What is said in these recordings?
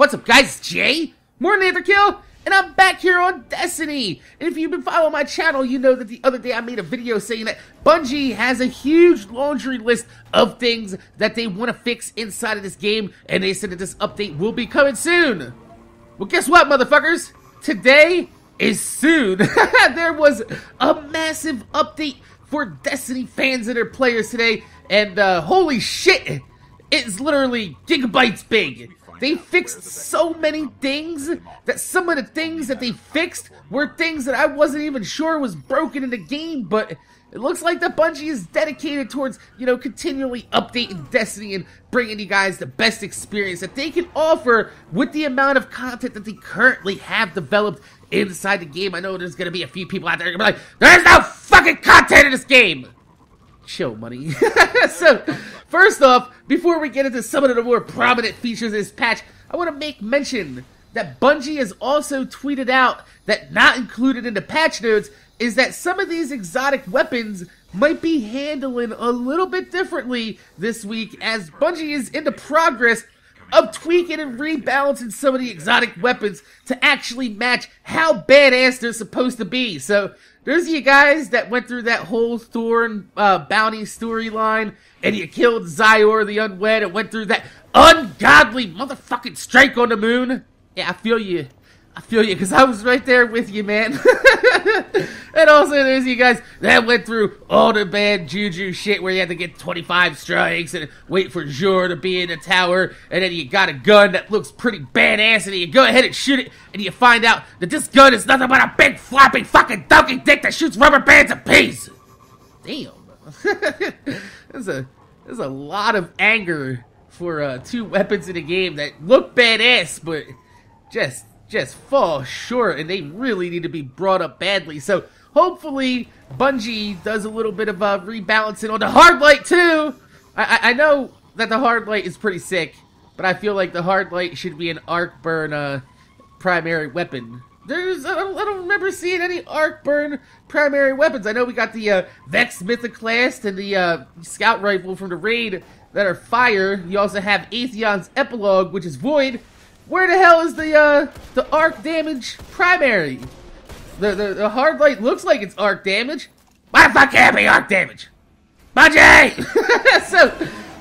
What's up, guys? It's Jay, MorninAfterKill, and I'm back here on Destiny. And if you've been following my channel, you know that the other day I made a video saying that Bungie has a huge laundry list of things that they want to fix inside of this game, and they said that this update will be coming soon. Well, guess what, motherfuckers? Today is soon. There was a massive update for Destiny fans and their players today, and holy shit, it's literally gigabytes big. They fixed so many things that some of the things that they fixed were things that I wasn't even sure was broken in the game, but it looks like that Bungie is dedicated towards, you know, continually updating Destiny and bringing you guys the best experience that they can offer with the amount of content that they currently have developed inside the game. I know there's going to be a few people out there going to be like, there's no fucking content in this game! Chill, money. So, first off, before we get into some of the more prominent features of this patch, I want to make mention that Bungie has also tweeted out that not included in the patch notes is that some of these exotic weapons might be handling a little bit differently this week, as Bungie is in the progress of tweaking and rebalancing some of the exotic weapons to actually match how badass they're supposed to be. So, there's you guys that went through that whole Thorn bounty storyline, and you killed Zyor the Unwed, and went through that ungodly motherfucking strike on the moon. Yeah, I feel you. I feel you, because I was right there with you, man. And also, there's you guys that went through all the bad juju shit where you had to get 25 strikes and wait for Jor to be in the tower, and then you got a gun that looks pretty badass, and then you go ahead and shoot it, and you find out that this gun is nothing but a big floppy fucking donkey dick that shoots rubber bands apiece. Damn. There's a lot of anger for two weapons in the game that look badass, but just fall short, and they really need to be brought up badly. So hopefully Bungie does a little bit of rebalancing on the hard light too. I know that the hard light is pretty sick, but I feel like the hard light should be an arc burn primary weapon. I don't remember seeing any arc burn primary weapons. I know we got the Vex Mythoclast and the scout rifle from the raid that are fire. You also have Atheon's epilogue, which is void. Where the hell is the arc damage primary? The hard light looks like it's arc damage. Why the fuck can't be arc damage? Bungie! So,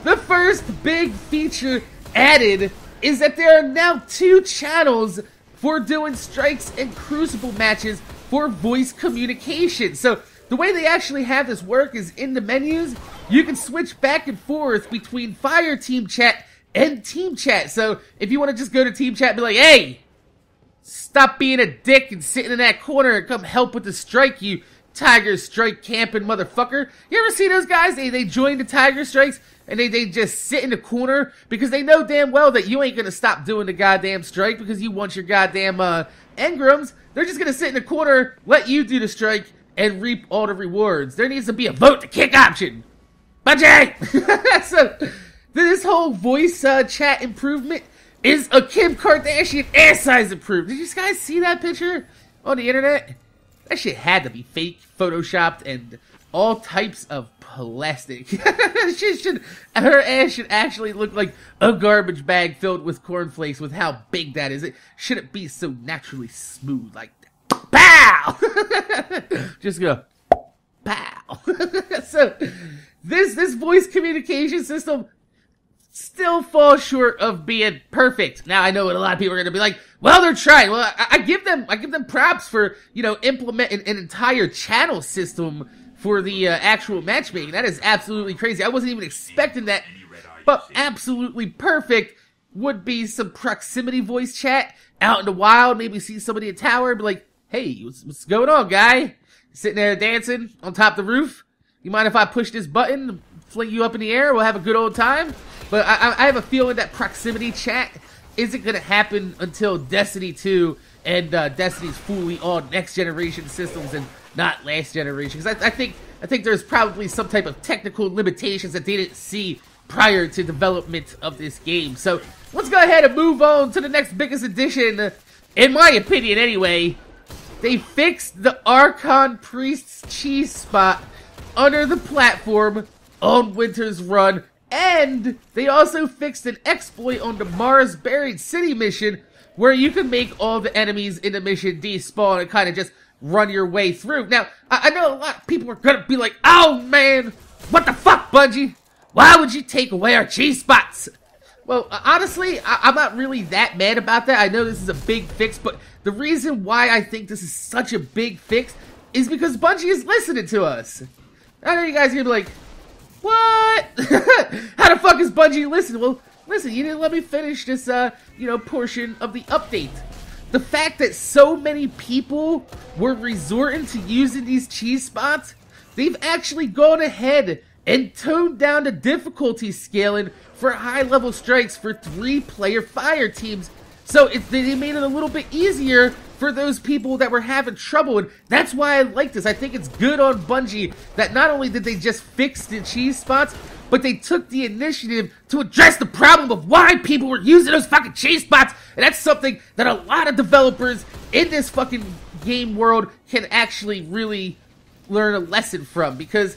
the first big feature added is that there are now 2 channels for doing strikes and crucible matches for voice communication. So, the way they actually have this work is in the menus, you can switch back and forth between Fire Team Chat and Team Chat. So, if you want to just go to Team Chat and be like, hey, stop being a dick and sitting in that corner and come help with the strike, you Tiger Strike camping motherfucker. You ever see those guys? They join the Tiger Strikes and they just sit in the corner because they know damn well that you ain't gonna stop doing the goddamn strike because you want your goddamn engrams. They're just gonna sit in the corner, let you do the strike, and reap all the rewards. There needs to be a vote to kick option. Bungie! So, this whole voice chat improvement is a Kim Kardashian ass size improvement. Did you guys see that picture on the internet? That shit had to be fake, photoshopped, and all types of plastic. Her ass should actually look like a garbage bag filled with cornflakes with how big that is. It shouldn't be so naturally smooth like that. Pow! Just go, pow. So, this voice communication system still falls short of being perfect. Now, I know what a lot of people are going to be like, well, they're trying. Well, I give them props for, you know, implementing an entire channel system for the actual matchmaking. That is absolutely crazy. I wasn't even expecting that, but absolutely perfect would be some proximity voice chat out in the wild. Maybe see somebody in a tower and be like, hey, what's going on, guy? Sitting there dancing on top of the roof? You mind if I push this button, fling you up in the air? We'll have a good old time? But I have a feeling that proximity chat isn't going to happen until Destiny 2 and Destiny's fully on next generation systems and not last generation. Because I think there's probably some type of technical limitations that they didn't see prior to development of this game. So let's go ahead and move on to the next biggest addition, in my opinion anyway. They fixed the Archon Priest's cheese spot under the platform on Winter's Run And they also fixed an exploit on the Mars Buried City mission where you can make all the enemies in the mission despawn and kind of just run your way through. Now, I know a lot of people are going to be like, oh man, what the fuck, Bungie? Why would you take away our cheese spots? Well, honestly, I'm not really that mad about that. I know this is a big fix, but the reason why I think this is such a big fix is because Bungie is listening to us. I know you guys are going to be like, what? How the fuck is Bungie listening? Well, listen, you didn't let me finish this, portion of the update. The fact that so many people were resorting to using these cheese spots, they've actually gone ahead and toned down the difficulty scaling for high-level strikes for 3-player fire teams. So they made it a little bit easier for those people that were having trouble, and that's why I like this. I think it's good on Bungie that not only did they just fix the cheese spots, but they took the initiative to address the problem of why people were using those fucking cheese spots, and that's something that a lot of developers in this fucking game world can actually really learn a lesson from, because,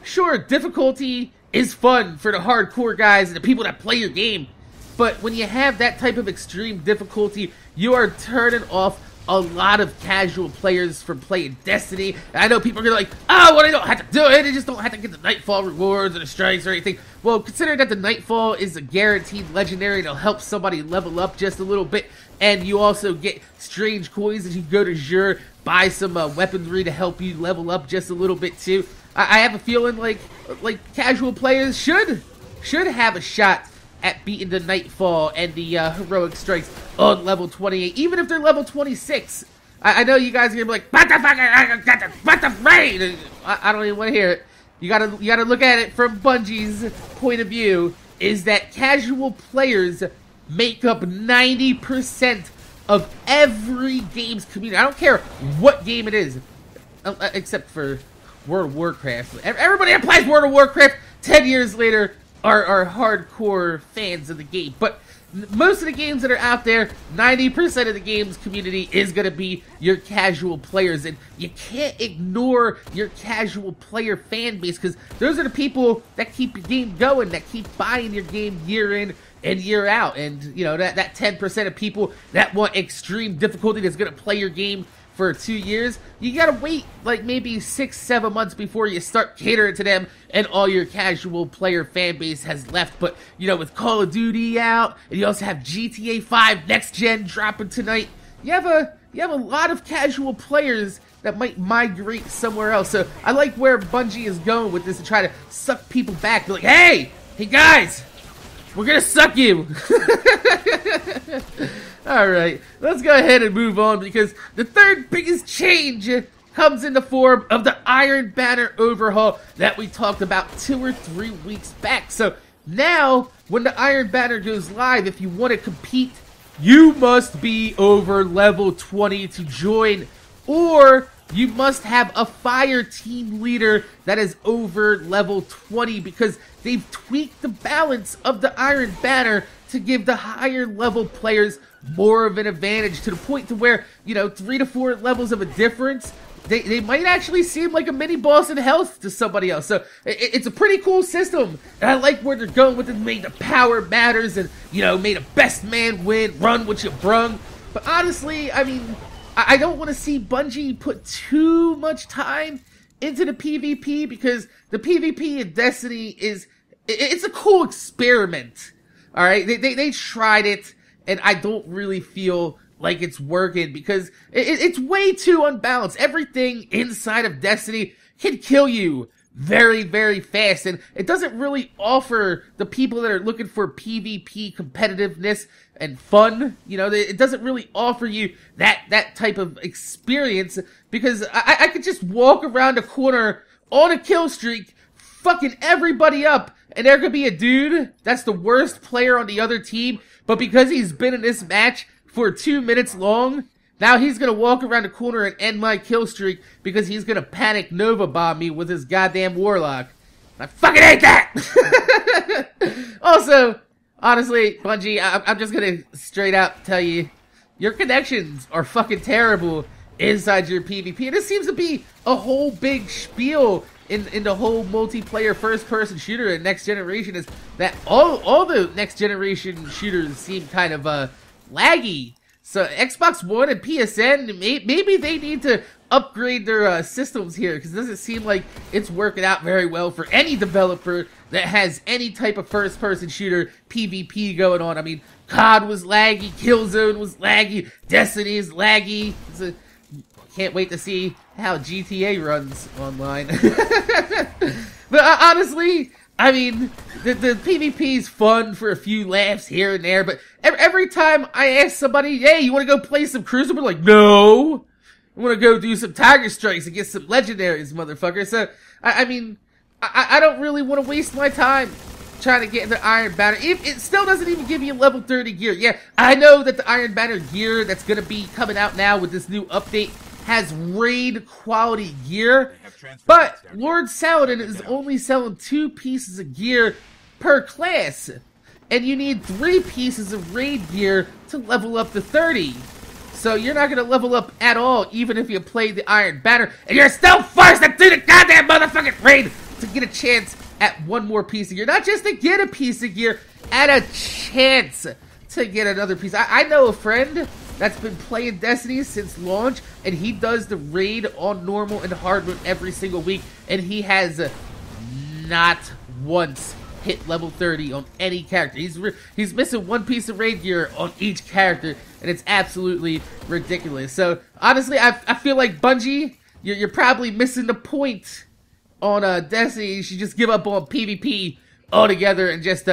sure, difficulty is fun for the hardcore guys and the people that play your game, but when you have that type of extreme difficulty, you are turning off a lot of casual players from playing Destiny. And I know people are gonna like, oh, well, they don't have to do it, they just don't have to get the Nightfall rewards or the strikes or anything. Well, consider that the Nightfall is a guaranteed legendary, it'll help somebody level up just a little bit, and you also get strange coins as you go to Jure, buy some weaponry to help you level up just a little bit too. I have a feeling like casual players should have a shot at beating the Nightfall and the heroic strikes on level 28, even if they're level 26. I know you guys are gonna be like, what the fuck, what the raid? I don't even want to hear it. You gotta look at it from Bungie's point of view, is that casual players make up 90% of every game's community. I don't care what game it is, except for World of Warcraft. Everybody that plays World of Warcraft 10 years later are hardcore fans of the game, but most of the games that are out there, 90% of the game's community is going to be your casual players, and you can't ignore your casual player fan base, because those are the people that keep your game going, that keep buying your game year in and year out, and that 10% of people that want extreme difficulty that's going to play your game for 2 years, you gotta wait like maybe 6-7 months before you start catering to them and all your casual player fan base has left. But with Call of Duty out, and you also have GTA 5 Next Gen dropping tonight, you have a lot of casual players that might migrate somewhere else. So I like where Bungie is going with this, to try to suck people back. Be like, hey guys, we're gonna suck you. Alright, let's go ahead and move on, because the third biggest change comes in the form of the Iron Banner overhaul that we talked about 2 or 3 weeks back. So now, when the Iron Banner goes live, if you want to compete, you must be over level 20 to join, or you must have a fire team leader that is over level 20, because they've tweaked the balance of the Iron Banner to give the higher level players more of an advantage, to the point to where, 3 to 4 levels of a difference, they might actually seem like a mini boss in health to somebody else. So it's a pretty cool system, and I like where they're going with it. Made the power matters, and made a best man win, run what you brung. But honestly, I mean, I don't want to see Bungie put too much time into the PvP, because the PvP in Destiny it's a cool experiment. Alright, they tried it, and I don't really feel like it's working, because it's way too unbalanced. Everything inside of Destiny can kill you very, very fast, and it doesn't really offer the people that are looking for PvP competitiveness and fun, it doesn't really offer you that type of experience, because I could just walk around a corner on a kill streak, fucking everybody up, and there could be a dude that's the worst player on the other team, but because he's been in this match for 2 minutes long, now he's gonna walk around the corner and end my kill streak, because he's gonna panic Nova bomb me with his goddamn Warlock. I fucking hate that! Also, honestly, Bungie, I'm just gonna straight out tell you, your connections are fucking terrible inside your PvP. And this seems to be a whole big spiel in the whole multiplayer first-person shooter in next generation is that all the next generation shooters seem kind of laggy. So Xbox One and PSN, maybe they need to upgrade their systems here, because it doesn't seem like it's working out very well for any developer that has any type of first-person shooter PvP going on. I mean, COD was laggy, Killzone was laggy, Destiny is laggy. Can't wait to see how GTA runs online. But honestly, I mean, the PvP is fun for a few laughs here and there, but every time I ask somebody, hey, you want to go play some Crucible? Like, no! I want to go do some Tiger Strikes and get some legendaries, motherfucker. So, I mean, I don't really want to waste my time trying to get into Iron Banner. It still doesn't even give you level 30 gear. Yeah, I know that the Iron Banner gear that's going to be coming out now with this new update has raid quality gear, but Lord Saladin is only selling 2 pieces of gear per class, and you need 3 pieces of raid gear to level up to 30. So you're not going to level up at all, even if you play the Iron Banner, and you're still forced to do the goddamn motherfucking raid to get a chance at 1 more piece of gear. Not just to get a piece of gear, at a chance to get another piece. I know a friend that's been playing Destiny since launch, and he does the raid on normal and hard mode every single week, and he has not once hit level 30 on any character. He's missing 1 piece of raid gear on each character, and it's absolutely ridiculous. So honestly, I feel like Bungie, you're probably missing the point on Destiny. You should just give up on PvP altogether and just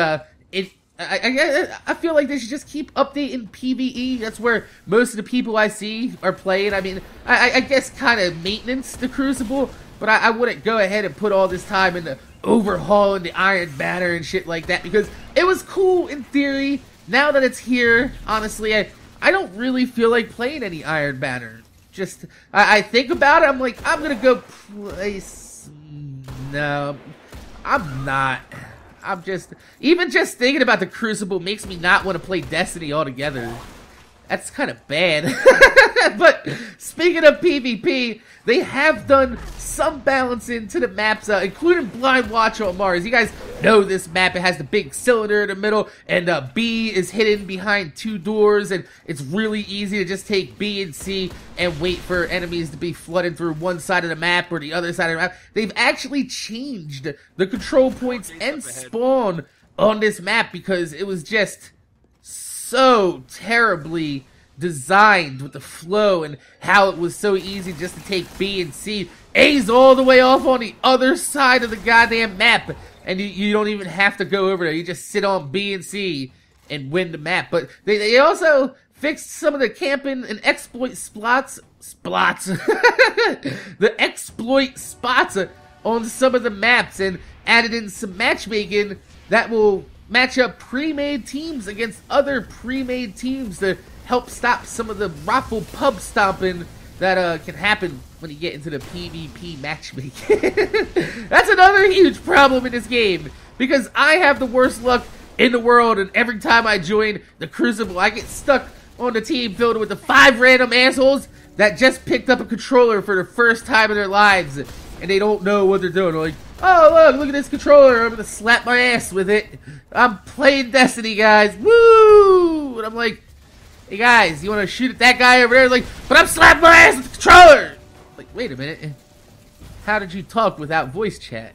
I feel like they should just keep updating PvE. That's where most of the people I see are playing. I mean, I guess kind of maintenance the Crucible, but I wouldn't go ahead and put all this time into overhauling the Iron Banner and shit like that, because it was cool in theory. Now that it's here, honestly, I don't really feel like playing any Iron Banner. Just, I think about it, I'm like, I'm gonna go play no, I'm not. I'm just, even just thinking about the Crucible makes me not want to play Destiny altogether. That's kind of bad. But speaking of PvP, they have done some balancing to the maps, including Blind Watch on Mars. You guys know this map. It has the big cylinder in the middle, and B is hidden behind 2 doors, and it's really easy to just take B and C and wait for enemies to be flooded through one side of the map or the other side of the map. They've actually changed the control points and spawn on this map because it was just so terribly designed with the flow and how it was so easy just to take B and C. A's all the way off on the other side of the goddamn map, and you don't even have to go over there. You just sit on B and C and win the map. But they also fixed some of the camping and exploit spots. The exploit spots on some of the maps, and added in some matchmaking that will match up pre-made teams against other pre-made teams to help stop some of the raffle pub stomping that can happen when you get into the PvP matchmaking. That's another huge problem in this game, because I have the worst luck in the world, and every time I join the Crucible, I get stuck on the team filled with the 5 random assholes that just picked up a controller for the first time in their lives, and they don't know what they're doing. They're like, oh, look at this controller, I'm gonna slap my ass with it. I'm playing Destiny, guys, woo! And I'm like, hey guys, you wanna shoot at that guy over there? Like, but I'm slapping my ass with the controller! Like, wait a minute, how did you talk without voice chat?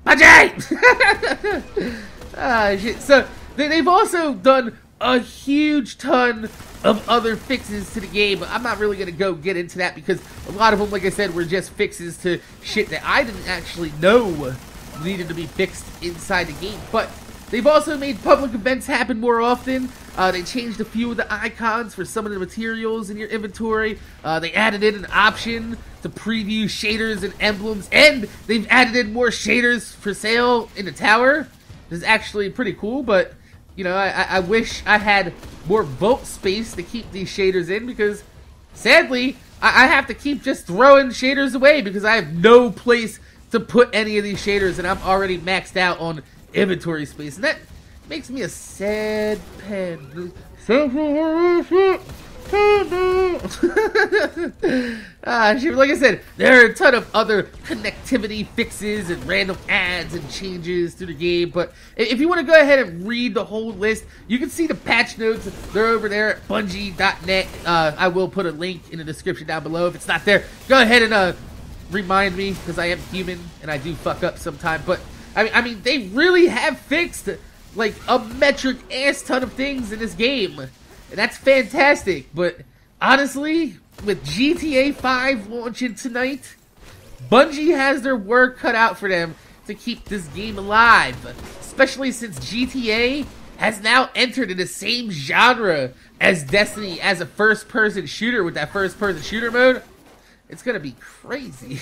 Bajay! Ah, shit. So, they've also done a huge ton of other fixes to the game. I'm not really going to get into that, because a lot of them, like I said, were just fixes to shit that I didn't actually know needed to be fixed inside the game. But they've also made public events happen more often. They changed a few of the icons for some of the materials in your inventory. They added in an option to preview shaders and emblems, and they've added in more shaders for sale in the tower. This is actually pretty cool, but you know, I wish I had more vault space to keep these shaders in, because sadly, I have to keep just throwing shaders away because I have no place to put any of these shaders, and I'm already maxed out on inventory space, and that makes me a sad pen. Like I said, there are a ton of other connectivity fixes and random ads and changes to the game, but if you want to go ahead and read the whole list, you can see the patch notes. They're over there at Bungie.net. I will put a link in the description down below. If it's not there, go ahead and remind me, because I am human and I do fuck up sometimes. But I mean, they really have fixed like a metric ass ton of things in this game, and that's fantastic. But honestly, with GTA 5 launching tonight, Bungie has their work cut out for them to keep this game alive, especially since GTA has now entered in the same genre as Destiny as a first-person shooter with that first-person shooter mode. It's gonna be crazy.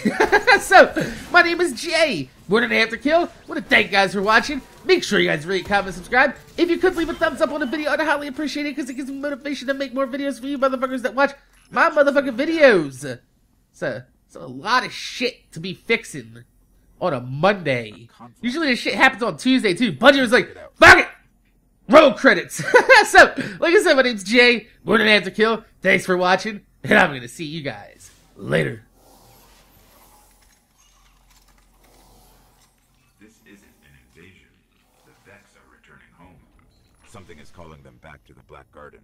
So, my name is Jay. MorninAfterKill. I want to thank you guys for watching. Make sure you guys rate, comment, subscribe. If you could leave a thumbs up on the video, I'd highly appreciate it because it gives me motivation to make more videos for you motherfuckers that watch my motherfucking videos. So, it's a lot of shit to be fixing on a Monday. Usually this shit happens on Tuesday too. Bungie was like, fuck it! Roll credits. So, like I said, my name's Jay. MorninAfterKill. Thanks for watching, and I'm gonna see you guys later. This isn't an invasion. The Vex are returning home. Something is calling them back to the Black Garden.